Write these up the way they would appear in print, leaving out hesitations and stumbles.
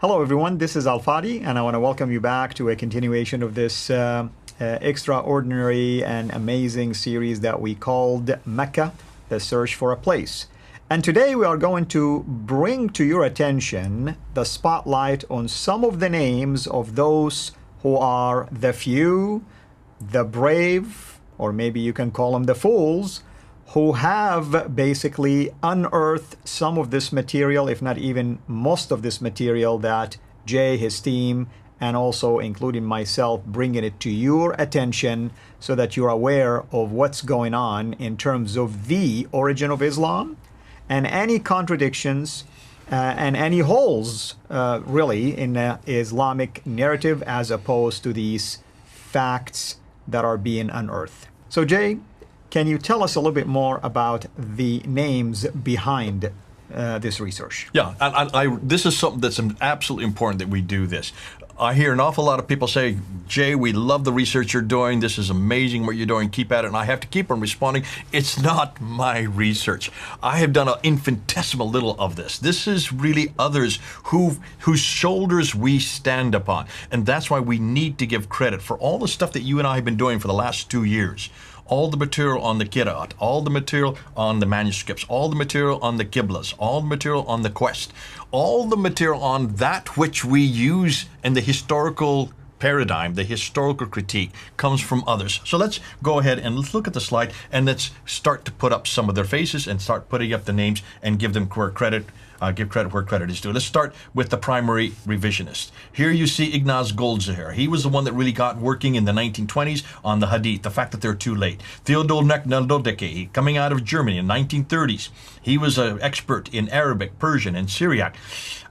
Hello, everyone. This is Al-Fadi, and I want to welcome you back to a continuation of this extraordinary and amazing series that we called Mecca, the Search for a Place. And today we are going to bring to your attention the spotlight on some of the names of those who are the few, the brave, or maybe you can call them the fools, who have basically unearthed some of this material, if not even most of this material that Jay, his team, and also including myself, bringing it to your attention so that you're aware of what's going on in terms of the origin of Islam and any contradictions and any holes really in the Islamic narrative as opposed to these facts that are being unearthed. So Jay, can you tell us a little bit more about the names behind this research? Yeah, and this is something that's absolutely important that we do this. I hear an awful lot of people say, Jay, we love the research you're doing. This is amazing what you're doing. Keep at it. And I have to keep on responding. It's not my research. I have done an infinitesimal little of this. This is really others whose shoulders we stand upon. And that's why we need to give credit for all the stuff that you and I have been doing for the last 2 years. All the material on the Qira'at, all the material on the manuscripts, all the material on the Qiblas, all the material on the quest, all the material on that which we use in the historical paradigm, the historical critique, comes from others. So let's go ahead and let's look at the slide and let's start to put up some of their faces and start putting up the names and give them credit. Give credit where credit is due. Let's start with the primary revisionist. Here you see Ignaz Goldziher. He was the one that really got working in the 1920s on the Hadith, the fact that they're too late. Theodor Naldodeke, coming out of Germany in 1930s. He was an expert in Arabic, Persian, and Syriac.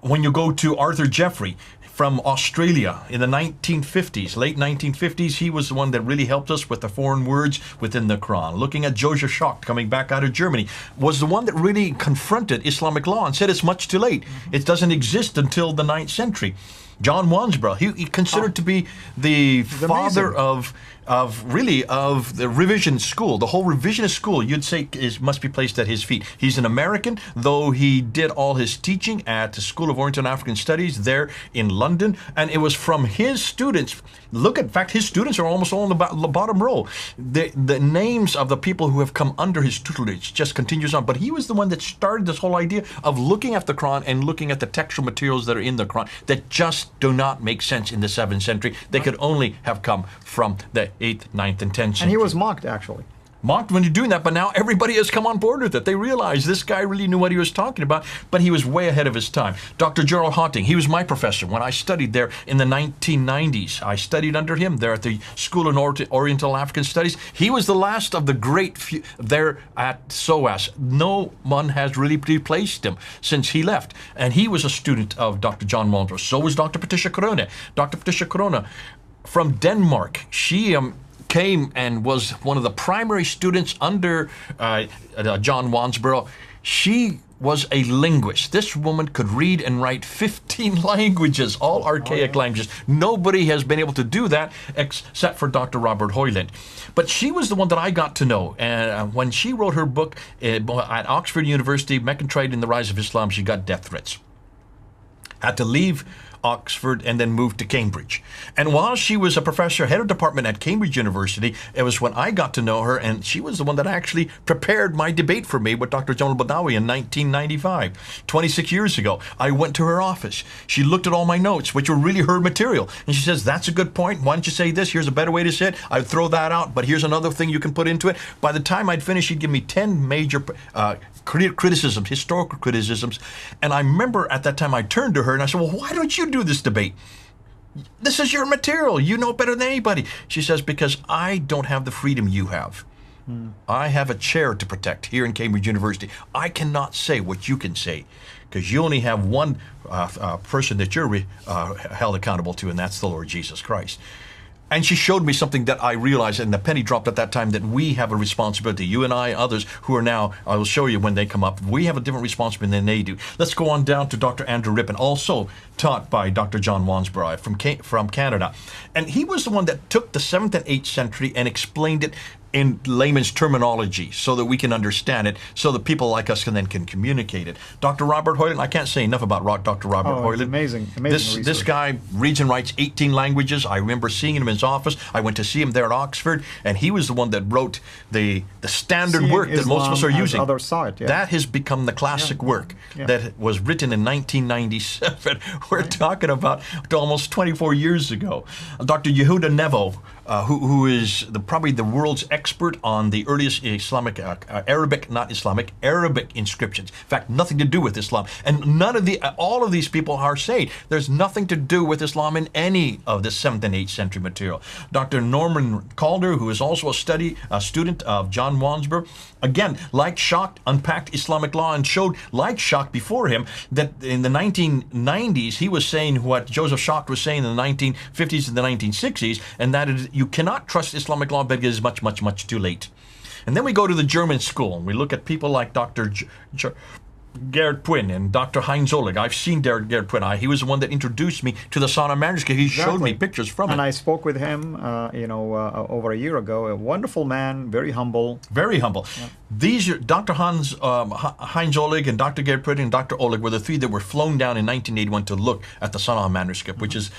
When you go to Arthur Jeffrey, from Australia in the 1950s, late 1950s, he was the one that really helped us with the foreign words within the Quran. Looking at Joseph Schacht, coming back out of Germany, was the one that really confronted Islamic law and said it's much too late. It doesn't exist until the 9th century. John Wansbrough, he considered to be the father of the revision school. The whole revisionist school, you'd say, must be placed at his feet. He's an American, though he did all his teaching at the School of Oriental and African Studies there in London, and it was from his students. Look, in fact, his students are almost all in the bottom row. The names of the people who have come under his tutelage just continues on, but he was the one that started this whole idea of looking at the Quran and looking at the textual materials that are in the Quran that just do not make sense in the 7th century. They could only have come from the 8th, 9th, and 10th century. And he was mocked, actually. Mocked when you're doing that, but now everybody has come on board with it. They realize this guy really knew what he was talking about, but he was way ahead of his time. Dr. Gerald Hotting, he was my professor when I studied there in the 1990s. I studied under him there at the School of Oriental African Studies. He was the last of the great few there at SOAS. No one has really replaced him since he left. And he was a student of Dr. John Waldron. So was Dr. Patricia Corona. Dr. Patricia Corona from Denmark. She came and was one of the primary students under John Wansbrough. She was a linguist. This woman could read and write 15 languages, all archaic languages. Nobody has been able to do that except for Dr. Robert Hoyland. But she was the one that I got to know. And when she wrote her book at Oxford University, Mecca and the Rise of Islam, she got death threats. Had to leave Oxford and then moved to Cambridge. And while she was a professor, head of department at Cambridge University, it was when I got to know her, and she was the one that actually prepared my debate for me with Dr. Jamal Badawi in 1995, 26 years ago. I went to her office. She looked at all my notes, which were really her material, and she says, that's a good point. Why don't you say this? Here's a better way to say it. I'd throw that out, but here's another thing you can put into it. By the time I'd finish, she'd give me 10 major criticisms, historical criticisms. And I remember at that time I turned to her and I said, well, why don't you do this debate? This is your material. You know better than anybody. She says, because I don't have the freedom you have. I have a chair to protect here in Cambridge University. I cannot say what you can say because you only have one person that you're held accountable to, and that's the Lord Jesus Christ. And she showed me something that I realized, and the penny dropped at that time, that we have a responsibility. You and I, others who are now, I will show you when they come up, we have a different responsibility than they do. Let's go on down to Dr. Andrew Rippon, also taught by Dr. John Wansbrough from Canada. And he was the one that took the 7th and 8th century and explained it in layman's terminology so that we can understand it, so that people like us can communicate it. Dr. Robert Hoyland, I can't say enough about Dr. Robert Hoyland. Amazing This guy reads and writes 18 languages. I remember seeing him in his office. I went to see him there at Oxford, and he was the one that wrote the standard Seeing work that most of us are Islam as using. other side, yeah. That has become the classic work that was written in 1997. We're talking about almost 24 years ago. Dr. Yehuda Nevo, who is probably the world's expert on the earliest Islamic, Arabic inscriptions. In fact, nothing to do with Islam. And all of these people are saying there's nothing to do with Islam in any of the 7th and 8th century material. Dr. Norman Calder, who is also a student of John Wansbrough, again, like Schacht, unpacked Islamic law and showed, like Schacht before him, that in the 1990s, he was saying what Joseph Schacht was saying in the 1950s and the 1960s, and that is, you cannot trust Islamic law because it is much, much, much too late. And then we go to the German school, and we look at people like Dr. Gerhard Puin and Dr. Heinz Oleg. I've seen Gerhard Puin. He was the one that introduced me to the Sana manuscript. He showed me pictures from it. And I spoke with him, over a year ago. A wonderful man, very humble. Very humble. Yeah. These are Dr. Heinz Oleg and Dr. Gerhard Puin and Dr. Oleg were the three that were flown down in 1981 to look at the Sana manuscript, which is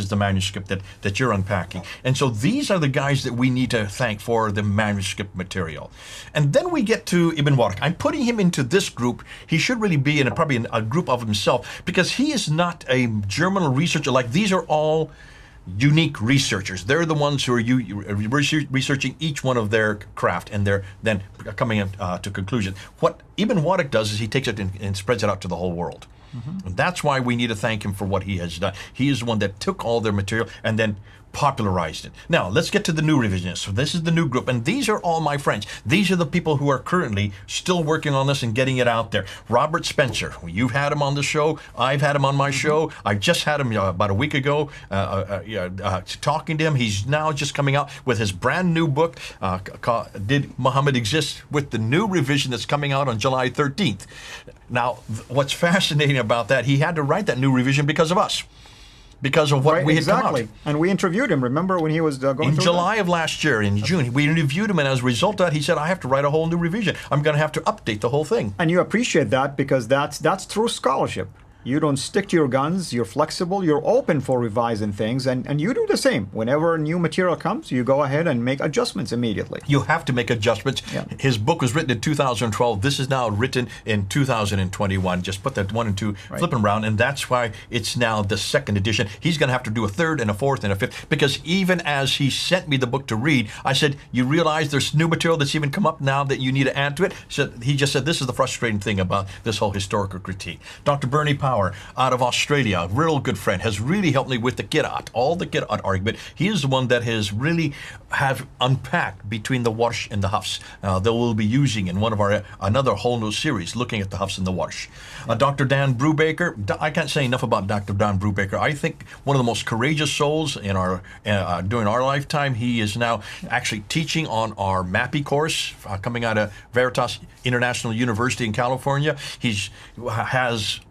the manuscript that you're unpacking. And so these are the guys that we need to thank for the manuscript material. And then we get to Ibn Warq. I'm putting him into this group. He should really be in probably a group of himself, because he is not a German researcher. Like, these are all unique researchers. They're the ones who are researching each one of their craft, and they're then coming to conclusion. What Ibn Warq does is he takes it and spreads it out to the whole world. And that's why we need to thank him for what he has done. He is the one that took all their material and then popularized it. Now, let's get to the new revisionists. So this is the new group, and these are all my friends. These are the people who are currently still working on this and getting it out there. Robert Spencer, you've had him on the show. I've had him on my show. I just had him about a week ago talking to him. He's now just coming out with his brand new book, Did Muhammad Exist?, with the new revision that's coming out on July 13th. Now, what's fascinating about that, he had to write that new revision because of us. Because of what we had come out. And we interviewed him, remember, when he was going through in July of last year, in June. We interviewed him, and as a result of that, he said, I have to write a whole new revision. I'm going to have to update the whole thing. And you appreciate that, because that's true scholarship. You don't stick to your guns, you're flexible, you're open for revising things, and you do the same. Whenever new material comes, you go ahead and make adjustments immediately. You have to make adjustments. Yeah. His book was written in 2012. This is now written in 2021. Just put that 1 and 2, flip them around, and that's why it's now the second edition. He's going to have to do a third and a fourth and a fifth, because even as he sent me the book to read, I said, you realize there's new material that's even come up now that you need to add to it? So he just said, this is the frustrating thing about this whole historical critique. Dr. Bernie Power, out of Australia, a real good friend, has really helped me with the Qira'at, all the Qira'at argument. He is the one that has really have unpacked between the Warsh and the Hafs that we'll be using in one of our another whole new series looking at the Hafs and the Warsh. Dr. Dan Brubaker, I can't say enough about Dr. Dan Brubaker. I think one of the most courageous souls in our during our lifetime. He is now actually teaching on our MAPI course coming out of Veritas International University in California.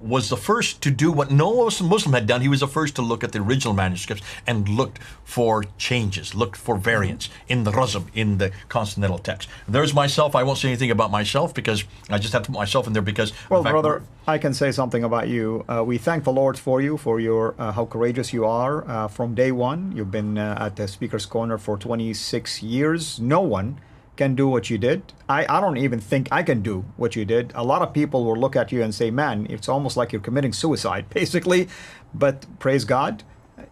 Was the first to do what no Muslim had done. He was the first to look at the original manuscripts and looked for changes, looked for variants in the Razm, in the consonantal text. There's myself. I won't say anything about myself because I just have to put myself in there because... Well, brother, I can say something about you. We thank the Lord for you, for your how courageous you are. From day one, you've been at the Speaker's Corner for 26 years. No one can do what you did. I don't even think I can do what you did. A lot of people will look at you and say, man, it's almost like you're committing suicide, basically. But praise God,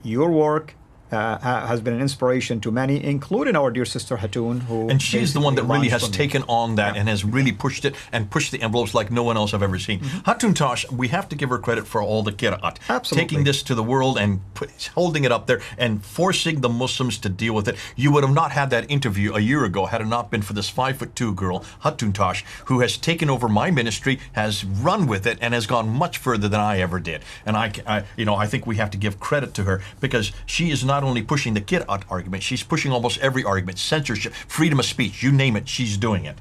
your work has been an inspiration to many, including our dear sister Hatun, who... And she's the one that really has taken on that and has really pushed it and pushed the envelopes like no one else I've ever seen. Hatun Tash, we have to give her credit for all the Qira'at. Absolutely. Taking this to the world and holding it up there and forcing the Muslims to deal with it. You would have not had that interview a year ago had it not been for this 5'2" girl, Hatun Tash, who has taken over my ministry, has run with it, and has gone much further than I ever did. And I think we have to give credit to her because she is not only pushing the Qira'at argument, she's pushing almost every argument, censorship, freedom of speech, you name it, she's doing it.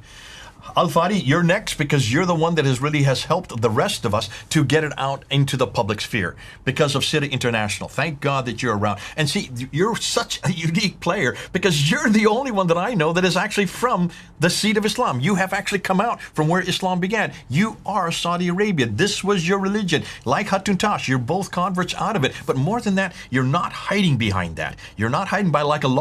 Al-Fadi, you're next because you're the one that has helped the rest of us to get it out into the public sphere because of City International. Thank God that you're around. And see, you're such a unique player because you're the only one that I know that is actually from the seat of Islam. You have actually come out from where Islam began. You are Saudi Arabia. This was your religion. Like Hatun Tash, you're both converts out of it. But more than that, you're not hiding behind that. You're not hiding by like an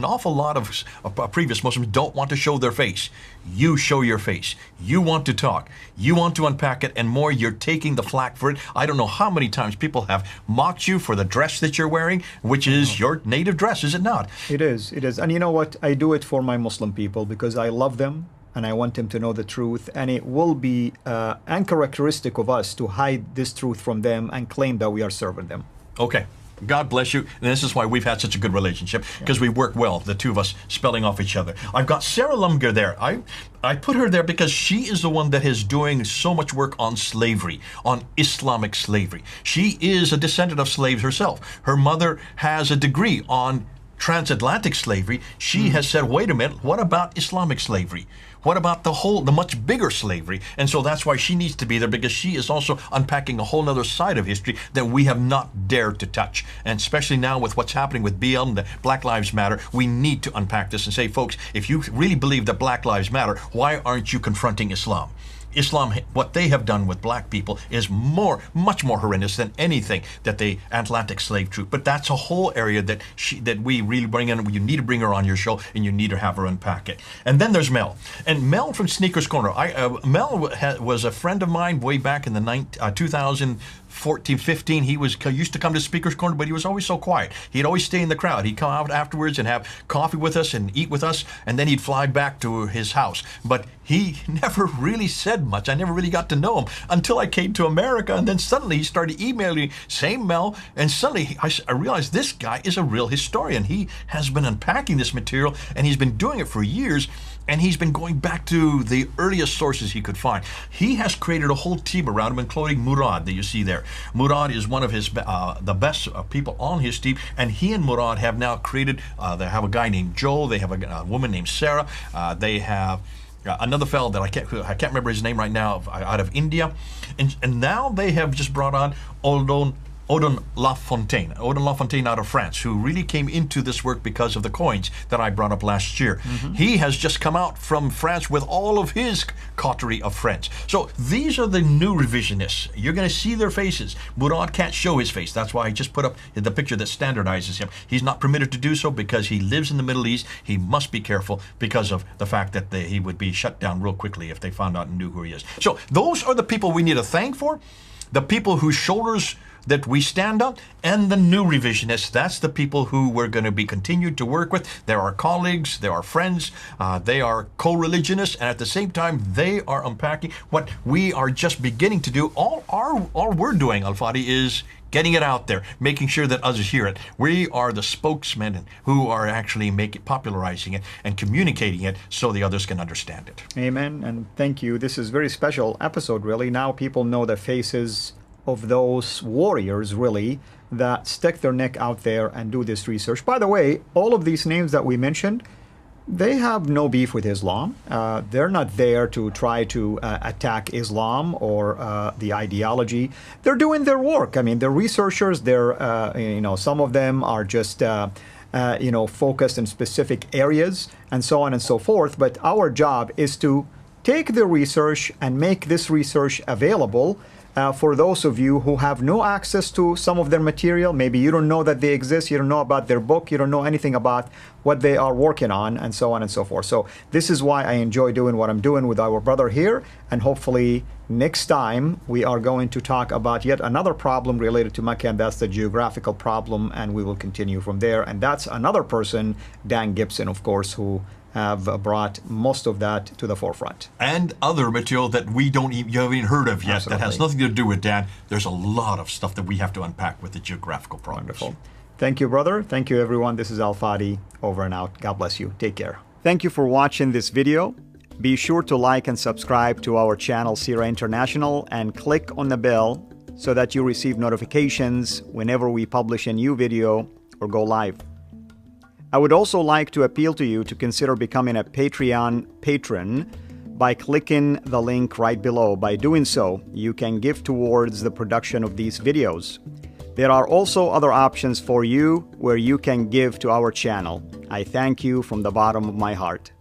awful lot of previous Muslims don't want to show their face. You show your face. You want to talk. You want to unpack it, and more, you're taking the flack for it. I don't know how many times people have mocked you for the dress that you're wearing, which is your native dress, is it not? It is. It is. And you know what? I do it for my Muslim people because I love them and I want them to know the truth. And it will be uncharacteristic of us to hide this truth from them and claim that we are serving them. Okay. God bless you. And this is why we've had such a good relationship, because we work well, the two of us spelling off each other. I've got Sarah Lumger there. I put her there because she is the one that is doing so much work on slavery, on Islamic slavery. She is a descendant of slaves herself. Her mother has a degree on transatlantic slavery. She has said, wait a minute, what about Islamic slavery? What about the much bigger slavery? And so that's why she needs to be there, because she is also unpacking a whole other side of history that we have not dared to touch. And especially now with what's happening with BLM, the Black Lives Matter, we need to unpack this and say, folks, if you really believe that Black Lives Matter, why aren't you confronting Islam? Islam, what they have done with black people is much more horrendous than anything that the Atlantic slave trade. But that's a whole area that we really bring in. You need to bring her on your show, and you need to have her unpack it. And then there's Mel. And Mel from Sneakers Corner. Mel was a friend of mine way back in the 2014, 15. He used to come to Speaker's Corner, but he was always so quiet. He'd always stay in the crowd. He'd come out afterwards and have coffee with us and eat with us, and then he'd fly back to his house. But he never really said much. I never really got to know him until I came to America, and then suddenly he started emailing, same Mel, and suddenly I realized this guy is a real historian. He has been unpacking this material, and he's been doing it for years. And he's been going back to the earliest sources he could find. He has created a whole team around him, including Murad that you see there. Murad is one of his the best people on his team, and he and Murad have now created, they have a guy named Joe, they have a woman named Sarah, they have another fellow that I can't remember his name right now, out of India, and now they have just brought on Odon Lafontaine out of France, who really came into this work because of the coins that I brought up last year. He has just come out from France with all of his coterie of friends. So these are the new revisionists. You're going to see their faces. Murad can't show his face. That's why I just put up the picture that standardizes him. He's not permitted to do so because he lives in the Middle East. He must be careful because of the fact that he would be shut down real quickly if they found out and knew who he is. So those are the people we need to thank for, the people whose shoulders that we stand on, and the new revisionists. That's the people who we're going to be continued to work with. They're our colleagues, they're our friends, they are co-religionists, and at the same time, they are unpacking what we are just beginning to do. All we're doing, Al-Fadi, is getting it out there, making sure that others hear it. We are the spokesmen who are actually popularizing it and communicating it so the others can understand it. Amen, and thank you. This is a very special episode, really. Now people know the faces of those warriors, really, that stick their neck out there and do this research. By the way, all of these names that we mentioned, they have no beef with Islam. They're not there to try to attack Islam or the ideology. They're doing their work. I mean, they're researchers. They're, some of them are just, focused in specific areas and so on and so forth. But our job is to take the research and make this research available for those of you who have no access to some of their material. Maybe you don't know that they exist, you don't know about their book, you don't know anything about what they are working on, and so on and so forth. So this is why I enjoy doing what I'm doing with our brother here, and hopefully next time we are going to talk about yet another problem related to Mecca, and that's the geographical problem, and we will continue from there. And that's another person, Dan Gibson, of course, who have brought most of that to the forefront. And other material that you haven't even heard of yet. Absolutely. That has nothing to do with Dan. There's a lot of stuff that we have to unpack with the geographical problems. Wonderful. Thank you, brother. Thank you, everyone. This is Al-Fadi, over and out. God bless you. Take care. Thank you for watching this video. Be sure to like and subscribe to our channel, Sira International, and click on the bell so that you receive notifications whenever we publish a new video or go live. I would also like to appeal to you to consider becoming a Patreon patron by clicking the link right below. By doing so, you can give towards the production of these videos. There are also other options for you where you can give to our channel. I thank you from the bottom of my heart.